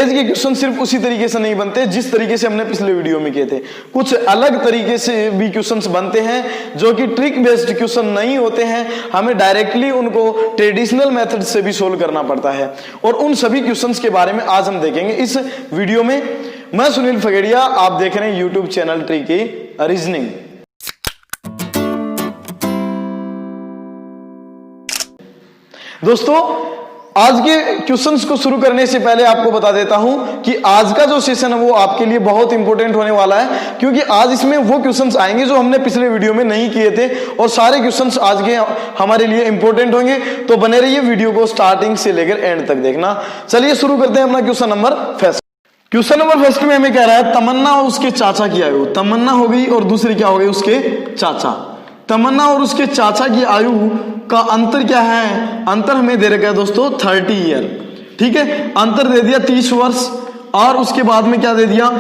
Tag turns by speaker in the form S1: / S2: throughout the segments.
S1: As के question सिर्फ उसी तरीके से नहीं बनते जिस तरीके से हमने पिछले वीडियो में किए थे, कुछ अलग तरीके से भी क्वेश्चंस बनते हैं जो कि ट्रिक बेस्ड क्वेश्चन नहीं होते हैं। हमें डायरेक्टली उनको ट्रेडिशनल मेथड से भी सोल्व करना पड़ता है, और उन सभी क्वेश्चंस के बारे में आज हम देखेंगे इस वीडियो में। मैं सुनील फगेड़िया, आप देख रहे हैं यूट्यूब चैनल ट्रिकी रीजनिंग। दोस्तों, आज के क्वेश्चंस को शुरू करने से पहले आपको बता देता हूं कि आज का जो सेशन है वो आपके लिए बहुत इंपॉर्टेंट होने वाला है, क्योंकि आज इसमें वो क्वेश्चंस आएंगे जो हमने पिछले वीडियो में नहीं किए थे, और सारे क्वेश्चंस आज के हमारे लिए इंपॉर्टेंट होंगे। तो बने रहिए, वीडियो को स्टार्टिंग से लेकर एंड तक देखना। चलिए शुरू करते हैं अपना question number first. Question number first में हमें कह रहा है तमन्ना और उसके चाचा की आयु। तमन्ना हो गई और दूसरी क्या हो गई, उसके चाचा। तमन्ना और उसके चाचा की आयु का अंतर क्या है? अंतर हमें दे रखा है दोस्तों 30 ईयर। ठीक है, अंतर दे दिया 30 वर्ष, और उसके बाद में क्या दे दिया,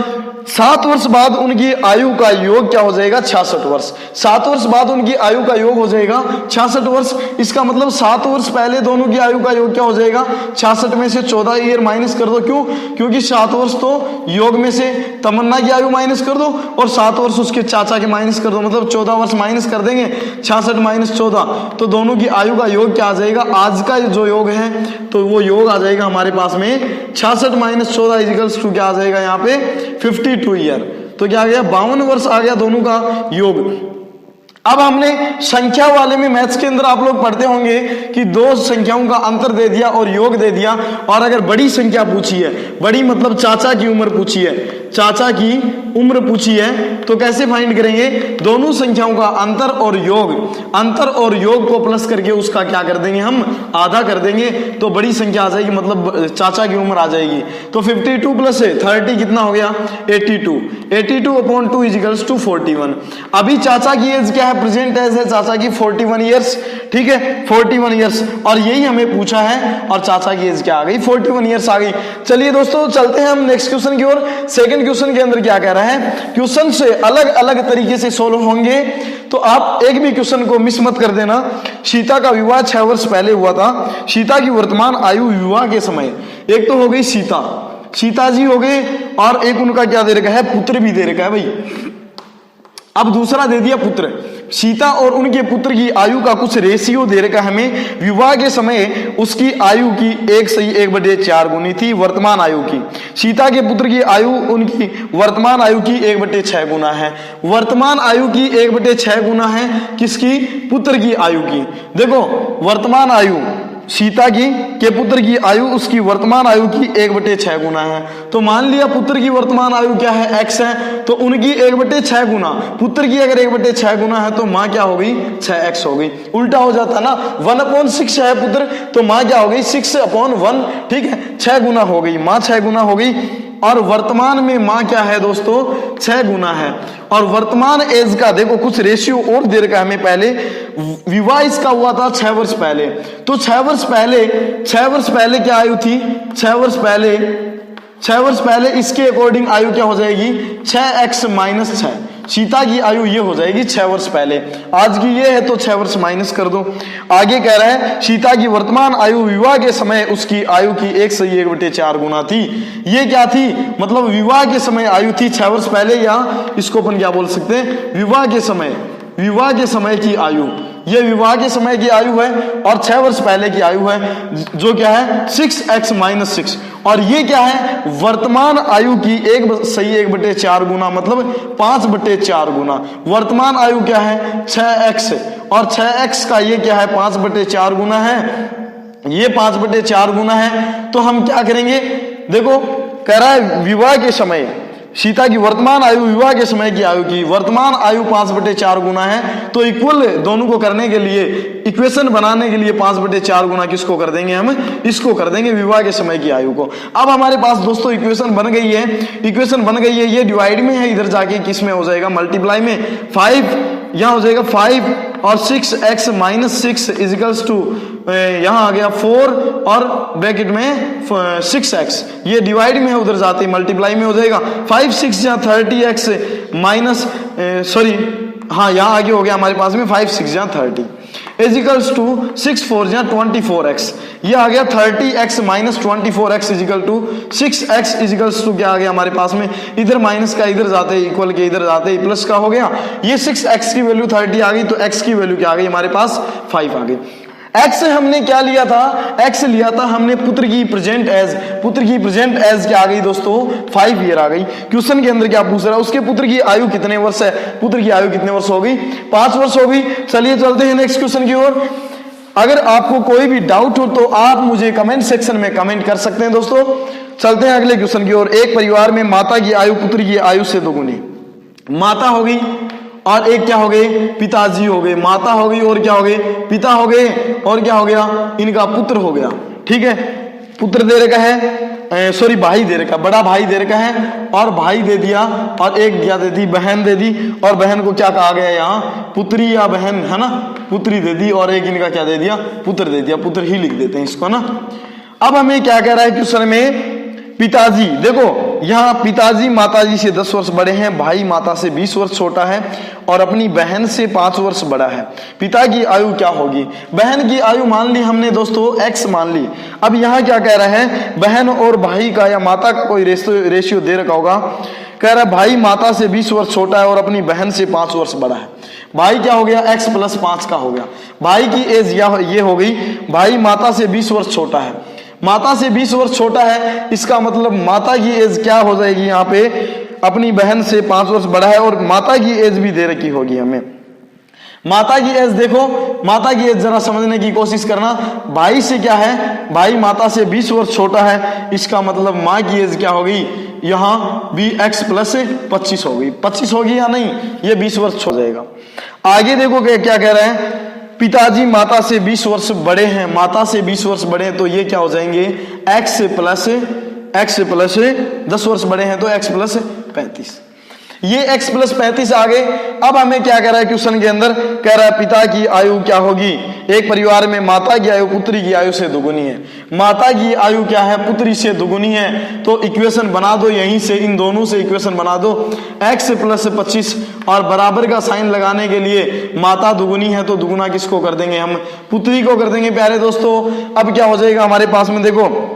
S1: 7 वर्ष बाद उनकी आयु का योग क्या हो जाएगा, 66 वर्ष। 7 वर्ष बाद उनकी आयु का योग हो जाएगा 66 वर्ष। इसका मतलब 7 वर्ष पहले दोनों की आयु का योग क्या हो जाएगा, 66 में से 14 ईयर माइनस कर दो। क्यों? क्योंकि 7 वर्ष तो योग में से तमन्ना की आयु माइनस कर दो और 7 वर्ष उसके चाचा के माइनस कर दो, मतलब 14 वर्ष माइनस कर देंगे। 66 माइनस 14, तो दोनों की आयु का योग क्या आ जाएगा, आज का जो योग है तो वो योग आ जाएगा हमारे पास में 66 माइनस 14 इजिकल्स टू क्या आ जाएगा यहाँ पे 52 ईयर। तो क्या आ गया, 52 वर्ष आ गया दोनों का योग। अब हमने संख्या वाले में मैथ्स के अंदर आप लोग पढ़ते होंगे कि दो संख्याओं का अंतर दे दिया और योग दे दिया, और अगर बड़ी संख्या पूछी है, बड़ी मतलब चाचा की उम्र पूछी है, चाचा की उम्र पूछी है, तो कैसे फाइंड करेंगे, दोनों संख्याओं का अंतर और योग, अंतर और योग को प्लस करके उसका क्या कर देंगे, हम आधा कर देंगे, तो बड़ी संख्या आ जाएगी, मतलब चाचा की उम्र आ जाएगी। तो 52 प्लस 30 कितना हो गया, 82। 82 अपॉन 2 इजिकल्स टू 41। अभी चाचा की एज क्या है, प्रेजेंट एज है चाचा की 41 ईयर्स। ठीक है, 41 ईयर्स, और यही हमें पूछा है, और चाचा की एज क्या आ गई, 41 ईयर्स आ गई। चलिए दोस्तों, चलते हैं हम नेक्स्ट क्वेश्चन की ओर। सेकंड क्वेश्चन के अंदर क्या कह रहा है, क्वेश्चन से अलग अलग तरीके से सोल्व होंगे, तो आप एक भी क्वेश्चन को मिस मत कर देना। सीता का विवाह 6 वर्ष पहले हुआ था। सीता की वर्तमान आयु विवाह के समय, एक तो हो गई सीता, सीता जी हो गए, और एक उनका क्या दे रखा है, पुत्र भी दे रखा है भाई। अब दूसरा दे दिया पुत्र। सीता और उनके पुत्र की आयु का कुछ रेशियो दे रखा हमें। विवाह के समय उसकी आयु की 1/4 गुनी थी वर्तमान आयु की। सीता के पुत्र की आयु उनकी वर्तमान आयु की 1/6 गुना है। वर्तमान आयु की 1/6 गुना है किसकी, पुत्र की आयु की। देखो, वर्तमान आयु सीता की के पुत्र की आयु उसकी वर्तमान आयु की 1/6 गुना है। तो मान लिया पुत्र की वर्तमान आयु क्या है, x है, तो उनकी 1/6 गुना, पुत्र की अगर 1/6 गुना है तो माँ क्या हो गई, 6x हो गई। उल्टा हो जाता ना, 1/6 है पुत्र, तो माँ क्या हो गई, 6/1। ठीक है, 6 गुना हो गई, माँ 6 गुना हो गई, और वर्तमान में माँ क्या है दोस्तों, 6 गुना है। और वर्तमान एज का देखो कुछ रेशियो और दे रखा है हमें। पहले विवाह इसका हुआ था 6 वर्ष पहले, तो 6 वर्ष पहले क्या आयु थी, 6 वर्ष पहले इसके अकॉर्डिंग आयु क्या हो जाएगी, 6x माइनस 6। सीता की आयु ये हो जाएगी 6 वर्ष पहले, आज की ये है तो 6 वर्ष माइनस कर दो। आगे कह रहा है सीता की वर्तमान आयु विवाह के समय उसकी आयु की 1/4 गुना थी। ये क्या थी, मतलब विवाह के समय आयु थी 6 वर्ष पहले, या इसको अपन क्या बोल सकते हैं, विवाह के समय की आयु। ये विवाह के समय की आयु है और 6 वर्ष पहले की आयु है, जो क्या है 6x माइनस 6। और ये क्या है, वर्तमान आयु की 1/4 गुना, मतलब 5/4 गुना। वर्तमान आयु क्या है 6x, और 6x का ये क्या है 5/4 गुना है, ये 5/4 गुना है। तो हम क्या करेंगे, देखो कह रहा है विवाह के समय सीता की वर्तमान आयु विवाह के समय की आयु की वर्तमान आयु 5/4 गुना है, तो इक्वल दोनों को करने के लिए, इक्वेशन बनाने के लिए 5/4 गुना किसको कर देंगे, हम इसको कर देंगे विवाह के समय की आयु को। अब हमारे पास दोस्तों इक्वेशन बन गई है, ये डिवाइड में है, इधर जाके किस में हो जाएगा, मल्टीप्लाई में। 5 यहाँ हो जाएगा 5 और 6x माइनस 6 इजिकल्स टू यहाँ आ गया 4 और ब्रैकेट में 6x। ये डिवाइड में है, उधर जाते ही मल्टीप्लाई में हो जाएगा। 5 6 यहाँ 30x माइनस यहाँ आगे हो गया हमारे पास में 5 6 यहाँ 30। इज इक्वल्स टू 6 4 या 24x। ये आ गया 30x minus 24x is equal to 6x is equals to क्या आ गया हमारे पास में, इधर माइनस का इधर जाते इक्वल के इधर जाते प्लस का हो गया। ये 6x की वैल्यू 30 आ गई, तो x की वैल्यू क्या आ गई हमारे पास 5 आ गई। x से हमने क्या लिया था, x लिया था हमने पुत्र की प्रेजेंट एज, पुत्र की प्रेजेंट एज क्या आ गई दोस्तों 5 ईयर आ गई। क्वेश्चन के अंदर क्या पूछ रहा है, उसके पुत्र की आयु कितने वर्ष है, पुत्र की आयु कितने वर्ष हो गई 5 वर्ष हो गई। चलिए चलते हैं नेक्स्ट क्वेश्चन की ओर। अगर आपको कोई भी डाउट हो तो आप मुझे कमेंट सेक्शन में कमेंट कर सकते हैं दोस्तों। चलते हैं अगले क्वेश्चन की ओर। एक परिवार में माता की आयु पुत्र की आयु से दोगुनी, माता हो गई और एक क्या हो गए पिताजी हो गए, माता हो गई और क्या हो गए पिता हो गए और क्या हो गया इनका पुत्र हो गया। ठीक है, पुत्र दे रखा है, सॉरी भाई दे रखा, बड़ा भाई दे रखा है और भाई दे दिया और एक क्या दे दी बहन दे दी, और बहन को क्या कहा गया यहाँ पुत्री या बहन है ना, पुत्री दे दी और एक इनका क्या दे दिया पुत्र दे दिया, पुत्र ही लिख देते हैं इसको ना। अब हमें क्या कह रहा है क्वेश्चन में, पिताजी देखो यहाँ पिताजी माताजी से 10 वर्ष बड़े हैं, भाई माता से 20 वर्ष छोटा है और अपनी बहन से 5 वर्ष बड़ा है। पिता की आयु क्या होगी, बहन की आयु मान ली हमने दोस्तों x मान ली। अब यहाँ क्या कह रहा है, बहन और भाई का या माता का कोई रेशियो दे रखा होगा। कह रहा है भाई माता से 20 वर्ष छोटा है और अपनी बहन से 5 वर्ष बड़ा है। भाई क्या हो गया x + 5 का हो गया, भाई की एज ये हो गई, भाई माता से 20 वर्ष छोटा है, माता से 20 वर्ष छोटा है, इसका मतलब माता की एज क्या हो जाएगी यहाँ पे अपनी बहन से 5 वर्ष बड़ा है और माता की एज भी दे रखी होगी हमें। माता की एज देखो, माता की एज जरा समझने की कोशिश करना, भाई से क्या है, भाई माता से 20 वर्ष छोटा है, इसका मतलब माँ की एज क्या होगी यहाँ भी x + 25 होगी, 25 होगी या नहीं, ये 20 वर्ष हो जाएगा। आगे देखो क्या कह रहे हैं, पिताजी माता से 20 वर्ष बड़े हैं, माता से 20 वर्ष बड़े हैं तो ये क्या हो जाएंगे x + 10 वर्ष बड़े हैं तो x + 35, ये x + 35 आ गए। अब हमें क्या कह रहा है क्वेश्चन के अंदर, कह रहा है पिता की आयु क्या होगी, एक परिवार में माता की आयु पुत्री की आयु से दुगुनी है, माता की आयु क्या है पुत्री से दुगुनी है, तो इक्वेशन बना दो यहीं से, इन दोनों से इक्वेशन बना दो x + 25 और बराबर का साइन लगाने के लिए माता दुगुनी है तो दुगुना किसको कर देंगे हम पुत्री को कर देंगे प्यारे दोस्तों। अब क्या हो जाएगा हमारे पास में, देखो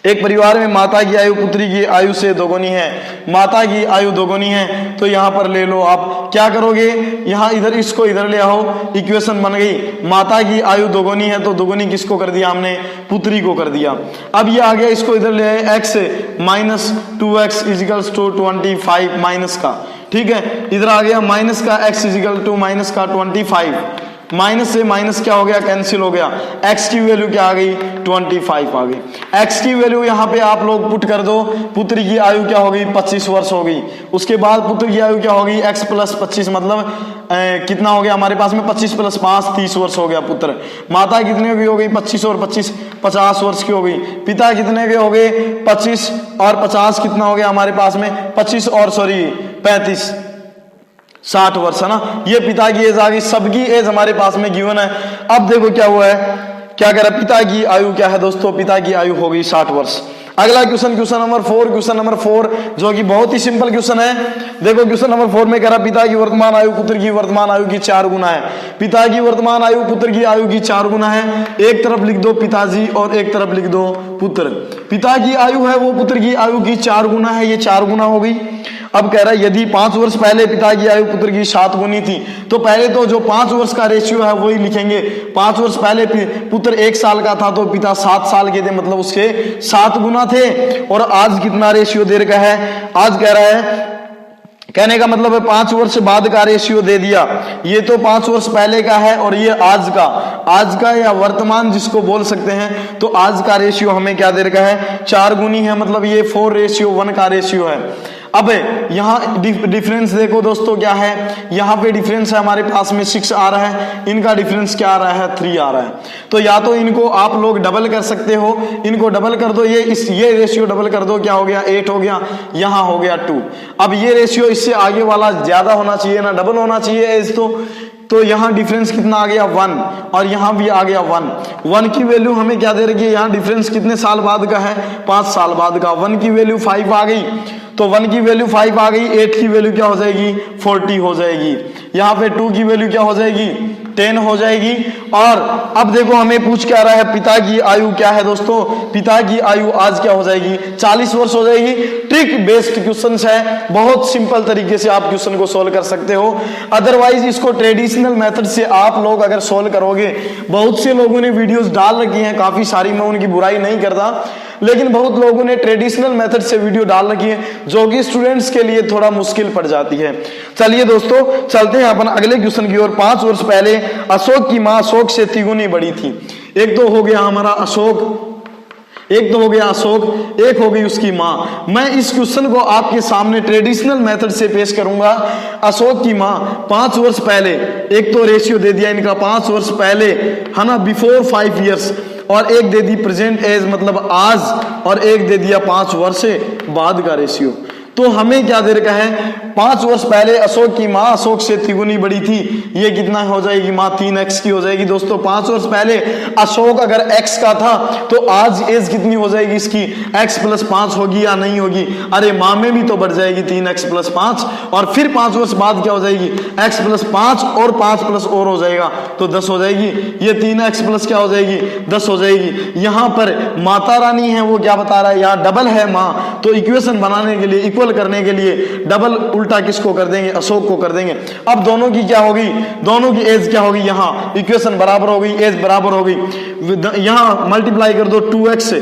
S1: एक परिवार में माता की आयु पुत्री की आयु से दोगुनी है, माता की आयु दोगुनी है तो यहाँ पर ले लो आप क्या करोगे, यहाँ इधर इसको इधर ले आओ, इक्वेशन बन गई, माता की आयु दोगुनी है तो दोगुनी किसको कर दिया हमने पुत्री को कर दिया। अब ये आ गया, इसको इधर ले आए x - 2x = 25 माइनस का, ठीक है इधर आ गया माइनस का x = -25, माइनस से माइनस क्या हो गया कैंसिल हो गया, x की वैल्यू क्या आ गई 25 आ गई। x की वैल्यू यहाँ पे आप लोग पुट कर दो, पुत्र की आयु क्या हो गई 25 वर्ष हो गई, उसके बाद पुत्र की आयु क्या हो गई x + 25 मतलब कितना हो गया हमारे पास में 25 + 5 30 वर्ष हो गया पुत्र। माता कितने की हो गई 25 और 25 50 वर्ष की हो गई। पिता कितने के हो गए 25 और 50 कितना हो गया हमारे पास में 25 और 35 60 वर्ष है ना। ये पिता की एज आ गई, सबकी एज हमारे पास में गिवन है। अब देखो क्या हुआ है, क्या कह रहा है पिता की आयु क्या है दोस्तों, पिता की आयु हो गई 60 वर्ष। अगला क्वेश्चन क्वेश्चन नंबर 4 जो कि बहुत ही सिंपल क्वेश्चन है। देखो क्वेश्चन नंबर 4 में कह रहा पिता की वर्तमान आयु पुत्र की वर्तमान आयु की 4 गुना है। पिता की वर्तमान आयु पुत्र की आयु की 4 गुना है। एक तरफ लिख दो पिताजी और एक तरफ लिख दो पुत्र। पिता की आयु है वो पुत्र की आयु की 4 गुना है, ये 4 गुना हो गई। अब कह रहा है यदि 5 वर्ष पहले पिता की आयु पुत्र की 7 गुनी थी तो पहले तो जो 5 वर्ष का रेशियो है वही लिखेंगे। 5 वर्ष पहले पुत्र 1 साल का था तो पिता 7 साल के थे, मतलब उसके 7 गुना थे। और आज कितना रेशियो दे रखा है, आज कह रहा है, कहने का मतलब है 5 वर्ष बाद का रेशियो दे दिया। ये तो 5 वर्ष पहले का है और ये आज का या वर्तमान जिसको बोल सकते हैं। तो आज का रेशियो हमें क्या दे रखा है 4 गुनी है, मतलब ये 4:1 का रेशियो है। अब यहाँ डिफरेंस देखो दोस्तों क्या है, यहाँ पे डिफरेंस है हमारे पास में 6 आ रहा है, इनका डिफरेंस क्या आ रहा है 3 आ रहा है। तो या तो इनको आप लोग डबल कर सकते हो, इनको डबल कर दो, ये रेशियो डबल कर दो, क्या हो गया 8 हो गया, यहाँ हो गया 2। अब ये रेशियो इससे आगे वाला ज्यादा होना चाहिए ना, डबल होना चाहिए एज तो यहाँ डिफरेंस कितना आ गया 1 और यहाँ भी आ गया 1 की वैल्यू हमें क्या दे रही है, यहाँ डिफरेंस कितने साल बाद का है 5 साल बाद का। 1 की वैल्यू 5 आ गई, तो 1 की वैल्यू 5 आ गई, 8 की वैल्यू क्या हो जाएगी 40 हो जाएगी। यहाँ पे 2 की वैल्यू क्या हो जाएगी 10 हो जाएगी। और अब देखो हमें पूछ क्या रहा है, पिता की आयु क्या है दोस्तों, पिता की आयु आज क्या हो जाएगी, 40 वर्ष हो जाएगी। ट्रिक बेस्ड क्वेश्चन है, बहुत सिंपल तरीके से आप क्वेश्चन को सोल्व कर सकते हो। अदरवाइज इसको ट्रेडिशनल मेथड से आप लोग अगर सोल्व करोगे, बहुत से लोगों ने वीडियोस डाल रखी हैं काफी सारी, मैं उनकी बुराई नहीं करता, लेकिन बहुत लोगों ने ट्रेडिशनल मेथड से वीडियो डाल रखी है जो कि स्टूडेंट्स के लिए थोड़ा मुश्किल पड़ जाती है। चलिए दोस्तों चलते हैं अपन अगले क्वेश्चन की ओर। 5 वर्ष पहले अशोक की मां अशोक से तिगुनी बड़ी थी। एक तो हो गया हमारा अशोक, एक तो हो गया अशोक, एक हो गई उसकी मां। मैं इस क्वेश्चन को आपके सामने ट्रेडिशनल मेथड से पेश करूंगा। अशोक की मां 5 वर्ष पहले, एक तो रेशियो दे दिया इनका 5 वर्ष पहले है ना, बिफोर 5 इयर्स, और एक दे दी प्रेजेंट एज मतलब आज, और एक दे दिया 5 वर्ष बाद का रेशियो। तो हमें क्या दे रखा है, 5 वर्ष पहले अशोक की मां अशोक से तिगुनी बड़ी थी, ये कितना हो जाएगी मां 3x की हो जाएगी। दोस्तों 5 वर्ष पहले अशोक अगर x का था तो आज एज कितनी हो जाएगी इसकी, x + 5 होगी या नहीं होगी, अरे मां में भी तो बढ़ जाएगी 3x + 5, और फिर 5 वर्ष बाद क्या हो जाएगी, x + 5 और 5 प्लस और हो जाएगा तो 10 हो जाएगी। ये 3x प्लस क्या हो जाएगी, 10 हो जाएगी। यहां पर माता रानी है वो क्या बता रहा है, यहाँ डबल है मां, तो इक्वेशन बनाने के लिए करने के लिए डबल उल्टा किसको कर देंगे, अशोक को कर देंगे। अब दोनों की क्या होगी, दोनों की एज क्या होगी, यहां इक्वेशन बराबर हो गई, एज बराबर हो गई, यहां मल्टीप्लाई कर दो 2x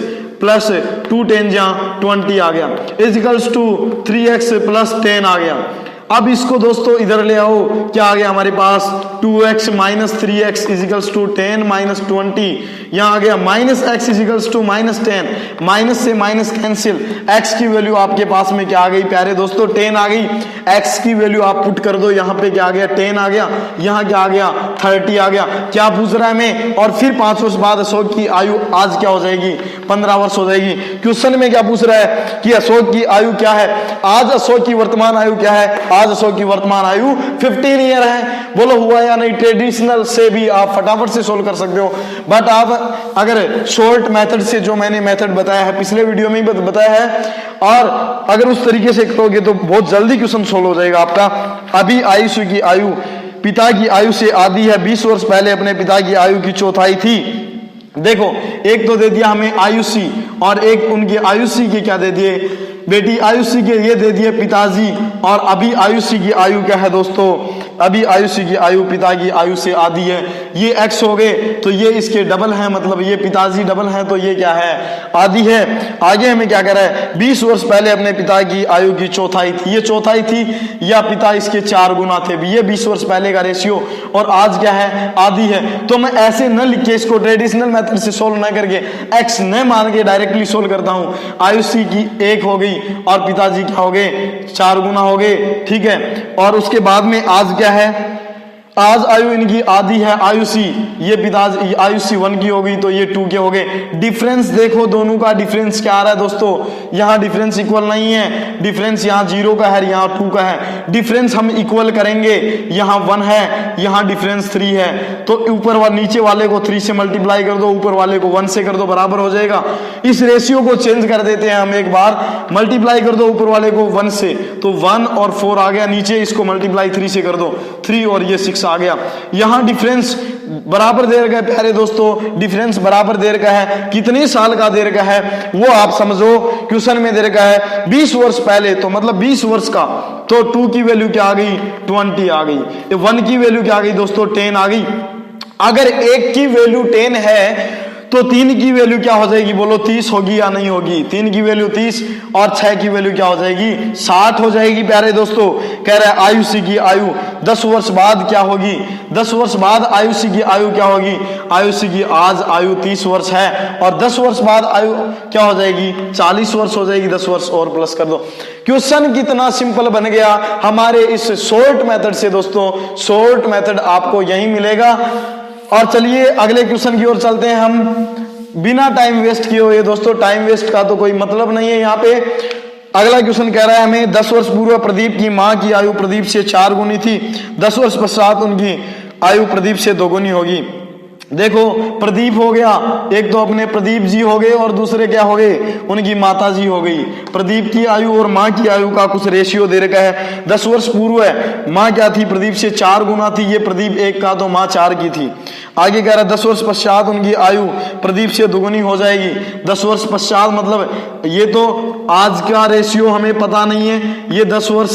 S1: प्लस 2 10 जहां 20 आ गया इजिकल्स टू 3x प्लस 10 आ गया। अब इसको दोस्तों इधर ले आओ, क्या आ गया हमारे पास 2x minus 3x is equals to 10 minus 20, यहाँ आ गया minus x is equals to minus 10, minus से माइनस कैंसिल, x की वैल्यू आपके पास में क्या आ गई प्यारे दोस्तों, 10 आ गई। x की वैल्यू आप पुट कर दो, यहाँ पे क्या आ गया 10 आ गया, यहाँ क्या आ गया 30 आ गया। क्या पूछ रहा है हमें, और फिर 5 वर्ष बाद अशोक की आयु आज क्या हो जाएगी, 15 वर्ष हो जाएगी। क्वेश्चन में क्या पूछ रहा है कि अशोक की आयु क्या है, आज अशोक की वर्तमान आयु क्या है, आज अशोक की वर्तमान आयु 15 ईयर है। बोलो हुआ या नहीं, ट्रेडिशनल से भी आप फटाफट से सोल्व कर सकते हो, बट आप अगर शॉर्ट मेथड से जो मैंने मेथड बताया है पिछले वीडियो में ही बताया है, और अगर उस तरीके से करोगे तो बहुत जल्दी क्वेश्चन सोल्व हो जाएगा आपका। अभी आयुषी की आयु पिता की आयु से आधी है, 20 वर्ष पहले अपने पिता की आयु की चौथाई थी। देखो एक तो दे दिया हमें आयुषी, और एक उनकी आयुषी के क्या दे दिए, बेटी आयुषी के ये दे दिए पिताजी, और अभी आयुषी की आयु क्या है दोस्तों, अभी आयुषी की आयु पिता की आयु से आधी है। ये x हो गए तो ये इसके डबल है, मतलब ये पिताजी डबल है तो ये क्या है, आधी है। आगे हमें क्या कह रहा है, 20 वर्ष पहले अपने पिता की आयु की चौथाई थी, ये चौथाई थी या पिता इसके 4 गुना थे, ये 20 वर्ष पहले का रेशियो, और आज क्या है आधी है। तो मैं ऐसे न लिख के इसको ट्रेडिशनल मेथड से सोल्व न करके x न मान के डायरेक्टली सोल्व करता हूं। आयुषी की 1 हो गई और पिताजी क्या हो गए 4 गुना हो गए, ठीक है। और उसके बाद में आज क्या है, आज आयु इनकी आधी है आयुषी, ये पिताजी आयुषी 1 की हो गई तो ये 2 के हो गए। डिफरेंस देखो दोनों का डिफरेंस क्या आ रहा है दोस्तों, यहाँ डिफरेंस इक्वल नहीं है, डिफरेंस यहाँ 0 का है, यहाँ 2 का है। डिफरेंस हम इक्वल करेंगे, यहाँ 1 है, यहाँ डिफरेंस 3 है, तो ऊपर वाले नीचे वाले को 3 से मल्टीप्लाई कर दो, ऊपर वाले को 1 से कर दो, बराबर हो जाएगा। इस रेशियो को चेंज कर देते हैं हम एक बार, मल्टीप्लाई कर दो ऊपर वाले को 1 से, तो 1 और 4 आ गया, नीचे इसको मल्टीप्लाई 3 से कर दो, 3 और ये 6 आ गया। यहां डिफरेंस बराबर दे रखा है प्यारे दोस्तों, डिफरेंस बराबर दे रखा है, कितने साल का दे रखा है वो आप समझो। क्वेश्चन में दे रखा है 20 वर्ष पहले, तो मतलब 20 वर्ष का, तो 2 की वैल्यू क्या आ गई 20 आ गई, 1 की वैल्यू क्या आ गई दोस्तों 10 आ गई। अगर 1 की वैल्यू 10 है तो 3 की वैल्यू क्या हो जाएगी, बोलो 30 होगी या नहीं होगी, 3 की वैल्यू 30 और 6 की वैल्यू क्या हो जाएगी 60 हो जाएगी प्यारे दोस्तों। कह रहा है आयुषी की आयु 10 वर्ष बाद क्या होगी, 10 वर्ष बाद आयुषी की आयु क्या होगी, आयुषी की आज आयु 30 वर्ष है, और 10 वर्ष बाद आयु क्या हो जाएगी 40 वर्ष हो जाएगी, 10 वर्ष और प्लस कर दो। क्वेश्चन कितना सिंपल बन गया हमारे इस शॉर्ट मेथड से दोस्तों, शॉर्ट मेथड आपको यही मिलेगा। और चलिए अगले क्वेश्चन की ओर चलते हैं हम, बिना टाइम वेस्ट किए हुए दोस्तों, टाइम वेस्ट का तो कोई मतलब नहीं है यहाँ पे। अगला क्वेश्चन कह रहा है हमें 10 वर्ष पूर्व प्रदीप की मां की आयु प्रदीप से 4 गुनी थी, 10 वर्ष पश्चात उनकी आयु प्रदीप से 2 गुनी होगी। देखो प्रदीप हो गया, एक तो अपने प्रदीप जी हो गए और दूसरे क्या हो गए, उनकी माता जी हो गई। प्रदीप की आयु और माँ की आयु का कुछ रेशियो दे रखा है। 10 वर्ष पूर्व है, माँ क्या थी, प्रदीप से 4 गुना थी, ये प्रदीप 1 का तो माँ 4 की थी। आगे कह रहा है 10 वर्ष पश्चात उनकी आयु प्रदीप से दुगुनी हो जाएगी। 10 वर्ष पश्चात मतलब ये तो आज का रेशियो हमें पता नहीं है, ये 10 वर्ष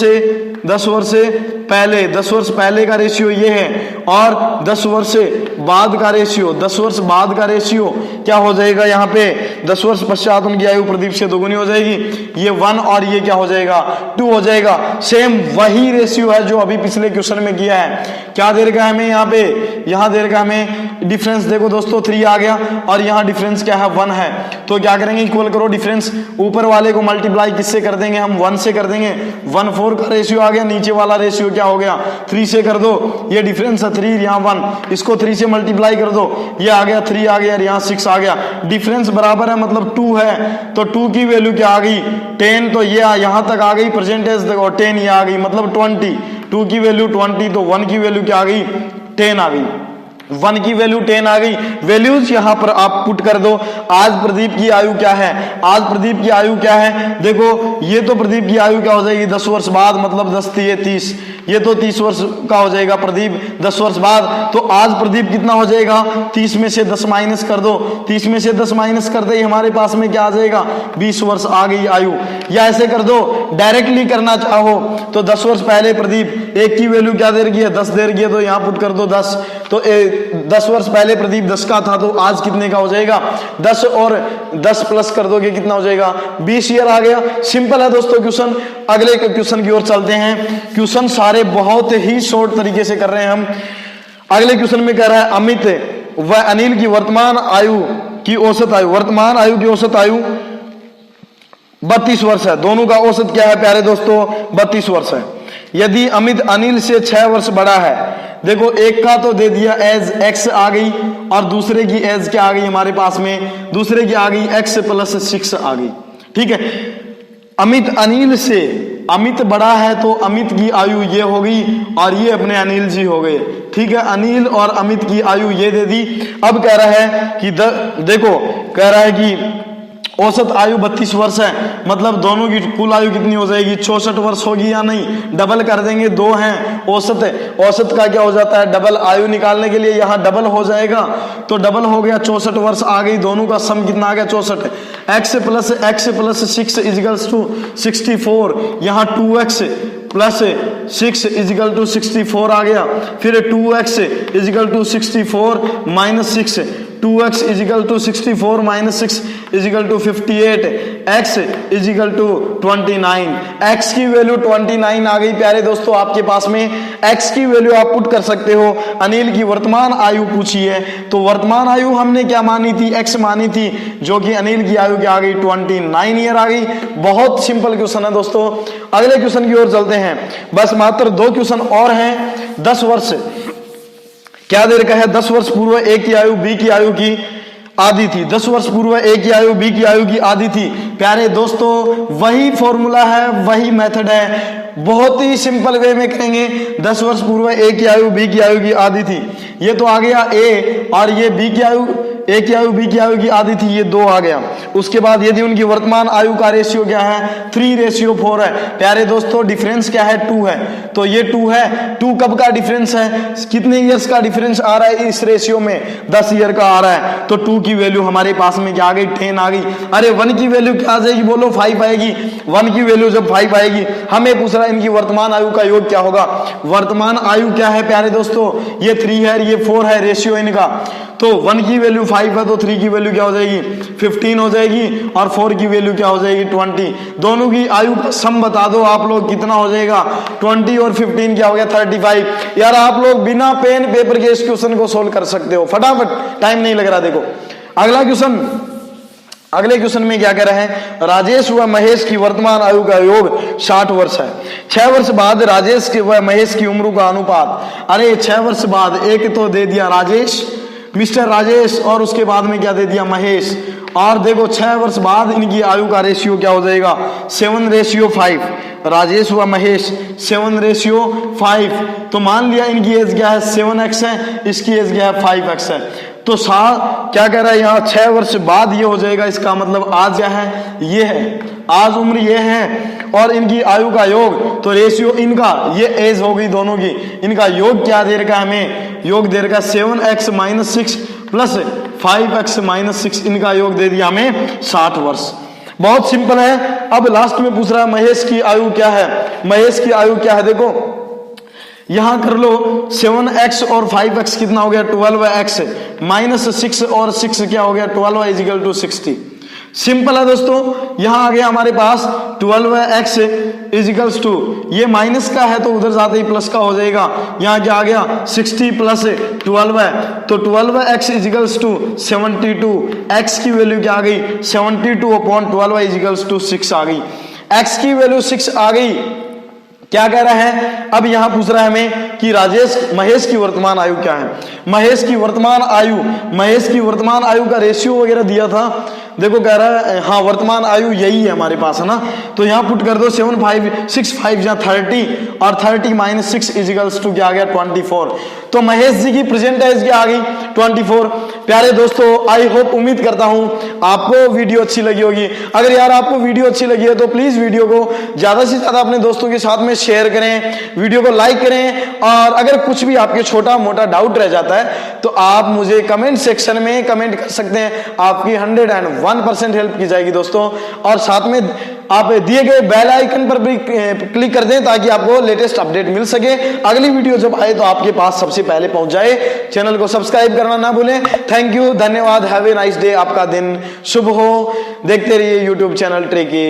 S1: से पहले, 10 वर्ष पहले का रेशियो ये है, और 10 वर्ष बाद का रेशियो, 10 वर्ष बाद का रेशियो क्या हो जाएगा यहाँ पे, 10 वर्ष पश्चात उनकी आयु प्रदीप से दोगुनी हो जाएगी। ये 1 और ये क्या हो जाएगा, 2 हो जाएगा। सेम वही रेशियो है जो अभी पिछले क्वेश्चन में किया है। क्या दे रखा है हमें यहाँ पे, यहाँ दे रखा है हमें डिफरेंस, देखो दोस्तों 3 आ गया और यहाँ डिफरेंस क्या है, 1 है। तो क्या करेंगे, इक्वल करो डिफरेंस, ऊपर वाले को मल्टीप्लाई किससे कर देंगे हम, 1 से कर देंगे। 1/4 का रेशियो आ गया, नीचे वाला रेशियो क्या हो गया, 3 से कर दो। ये डिफरेंस है 3, यहाँ 1, इसको 3 से मल्टीप्लाई कर दो, ये आ गया 3 आ गया, यहाँ 6 आ गया। डिफरेंस बराबर है मतलब 2 है, तो 2 की वैल्यू क्या आ गई, 10। तो ये यहाँ तक आ गई, परसेंटेज देखो 10 ये आ गई, मतलब 20। 2 की वैल्यू 20, तो 1 की वैल्यू क्या आ गई, 10 आ गई। 1 की वैल्यू 10 आ गई। वैल्यूज यहां पर आप पुट कर दो। आज प्रदीप की आयु क्या है, आज प्रदीप की आयु क्या है, देखो ये तो प्रदीप की आयु क्या हो जाएगी 10 वर्ष बाद, मतलब 10 3 30, ये तो 30 वर्ष का हो जाएगा प्रदीप 10 वर्ष बाद। तो आज प्रदीप कितना हो जाएगा, 30 में से 10 माइनस कर दो, 30 में से 10 माइनस करते ही हमारे पास में क्या आ जाएगा, 20 वर्ष आ गई आयु। या ऐसे कर दो, डायरेक्टली करना चाहो तो 10 वर्ष पहले प्रदीप 1 की वैल्यू क्या दे रही है, 10 दे रही है, तो यहाँ पुट कर दो 10। तो 10 वर्ष पहले प्रदीप 10 का था, तो आज कितने का हो जाएगा, 10 और 10 प्लस कर दोगे कितना हो जाएगा, 20 ईयर आ गया। सिंपल है दोस्तों क्वेश्चन। अगले क्वेश्चन की ओर चलते हैं। क्वेश्चन सारे बहुत ही शॉर्ट तरीके से कर रहे हैं हम। अगले क्वेश्चन में कह रहा है अमित व अनिल की वर्तमान आयु की औसत आयु, वर्तमान आयु की औसत आयु 32 वर्ष है। दोनों का औसत क्या है प्यारे दोस्तों, 32 वर्ष है। यदि अमित अनिल से 6 वर्ष बड़ा है, देखो एक का तो दे दिया एज x आ गई, और दूसरे की एज क्या आ गई हमारे पास में, दूसरे की आ गई x + 6 आ गई। ठीक है, अमित अनिल से, अमित बड़ा है तो अमित की आयु ये हो गई, और ये अपने अनिल जी हो गए। ठीक है, अनिल और अमित की आयु ये दे दी। अब कह रहा है कि देखो कह रहा है कि औसत आयु 32 वर्ष है, मतलब दोनों की कुल आयु कितनी हो जाएगी, 64 वर्ष होगी या नहीं, डबल कर देंगे, 2 हैं औसत है, औसत का क्या हो जाता है डबल, आयु निकालने के लिए यहाँ डबल हो जाएगा, तो डबल हो गया 64 वर्ष आ गई। दोनों का सम कितना आ गया 64, x + 6 = 64, यहाँ 2x + 6 = 64 आ गया। फिर 2x = 64 - 6, 2x = 64 - 6 = 58, x = 29। x की वैल्यू 29 आ गई प्यारे दोस्तों आपके पास में। x की वैल्यू आप पुट कर सकते हो। अनिल की वर्तमान आयु पूछी है, तो वर्तमान आयु हमने क्या मानी थी, x मानी थी, जो कि अनिल की आयु क्या आ गई 29 ईयर आ गई। बहुत सिंपल क्वेश्चन है दोस्तों। अगले क्वेश्चन की ओर चलते हैं। बस मात्र 2 क्वेश्चन और हैं। 10 वर्ष क्या दे रखा है, 10 वर्ष पूर्व ए की आयु बी की आयु की आधी थी। 10 वर्ष पूर्व ए की आयु बी की आयु की आधी थी। प्यारे दोस्तों वही फॉर्मूला है, वही मेथड है, बहुत ही सिंपल वे में करेंगे। 10 वर्ष पूर्व ए की आयु बी की आयु की आधी थी, ये तो आ गया ए, और ये बी की आयु, ए की आयु बी की आयु की आधी थी, ये 2 आ गया। उसके बाद यदि उनकी वर्तमान आयु का रेशियो क्या है, 3:4 है। प्यारे दोस्तों डिफरेंस क्या है, 2 है, तो ये 2 है। 2 कब का डिफरेंस है, कितने ईयर्स का डिफरेंस आ रहा है इस रेशियो में, 10 ईयर का आ रहा है। तो 2 की वैल्यू हमारे पास में क्या आ गई, 10 आ गई। अरे 1 की वैल्यू क्या आ जाएगी, बोलो 5 आएगी। 1 की वैल्यू जब 5 आएगी, हमें पूछ रहा है इनकी वर्तमान आयु का योग क्या होगा। वर्तमान आयु क्या है प्यारे दोस्तों, ये 3 है, ये 4 है, रेशियो इनका। तो 1 की वैल्यू 5 है, तो 3 की वैल्यू क्या हो जाएगी 15 हो जाएगी, और 4 की वैल्यू क्या हो जाएगी 20। दोनों की आयु का सम बता दो आप लोग कितना हो जाएगा, 20 और 15 क्या हो गया 35। यार आप लोग बिना पेन पेपर के इस क्वेश्चन को सोल्व कर सकते हो फटाफट, टाइम नहीं लग रहा। देखो अगला क्वेश्चन, अगले क्वेश्चन में क्या कह रहे हैं, राजेश व महेश की वर्तमान आयु का योग 60 वर्ष है। 6 वर्ष बाद राजेश के व महेश की उम्र का अनुपात। अरे 6 वर्ष बाद एक तो दे दिया राजेश, मिस्टर राजेश, और उसके बाद में क्या दे दिया महेश। और देखो 6 वर्ष बाद इनकी आयु का रेशियो क्या हो जाएगा 7:5। राजेश व महेश 7:5। तो मान लिया इनकी एज क्या है 7x है, इसकी एज क्या है 5x है। तो क्या कह रहा है यहाँ 6 वर्ष बाद ये हो जाएगा। इसका मतलब आज क्या है, ये है, आज उम्र ये है और इनकी आयु का योग, तो रेशियो इनका, ये एज हो गई दोनों की, इनका योग क्या दे रखा है हमें, योग दे रखा 7x - 6 प्लस 5x - 6, इनका योग दे दिया हमें 60 वर्ष। बहुत सिंपल है। अब लास्ट में पूछ रहा है महेश की आयु क्या है। महेश की आयु क्या है, देखो यहां कर लो 7x और 5x कितना हो गया 12x - 6 और 6 क्या हो गया 12 = 60। सिंपल है दोस्तों, यहां आ गया हमारे पास 12x = ये माइनस का है तो उधर जाते ही प्लस का हो जाएगा। यहां क्या आ गया 60 + 12 है, तो 12x = 72। x की वैल्यू क्या आ गई 72/12 = 6 आ गई। x की वैल्यू 6 आ गई। क्या कह रहा है, अब यहां पूछ रहा है हमें कि महेश की वर्तमान आयु क्या है। महेश की वर्तमान आयु का रेशियो वगैरह दिया था, देखो कह रहा है हाँ वर्तमान आयु यही है हमारे पास, है ना। तो यहां पुट कर दो 7 5 6 5 या 30 और 30 - 6 = क्या आ गया 24। तो महेश जी की प्रेजेंट एज क्या आ गई 24। प्यारे दोस्तों, आई होप, उम्मीद करता हूं आपको वीडियो अच्छी लगी होगी। अगर यार आपको वीडियो अच्छी लगी है तो प्लीज वीडियो को ज्यादा से ज्यादा अपने दोस्तों के साथ में शेयर करें, वीडियो को लाइक करें, और अगर कुछ भी आपके छोटा मोटा डाउट रह जाता है तो आप मुझे कमेंट सेक्शन में कमेंट कर सकते हैं। आपकी 101% हेल्प की जाएगी दोस्तों। और साथ में आप दिए गए बेल आइकन पर भी क्लिक कर दें ताकि आपको लेटेस्ट अपडेट मिल सके। अगली वीडियो जब आए तो आपके पास सबसे पहले पहुंच जाए। चैनल को सब्सक्राइब करना ना भूलें। थैंक यू, धन्यवाद, हैव ए नाइस डे। आपका दिन शुभ हो। देखते रहिए यूट्यूब चैनल ट्रेकी।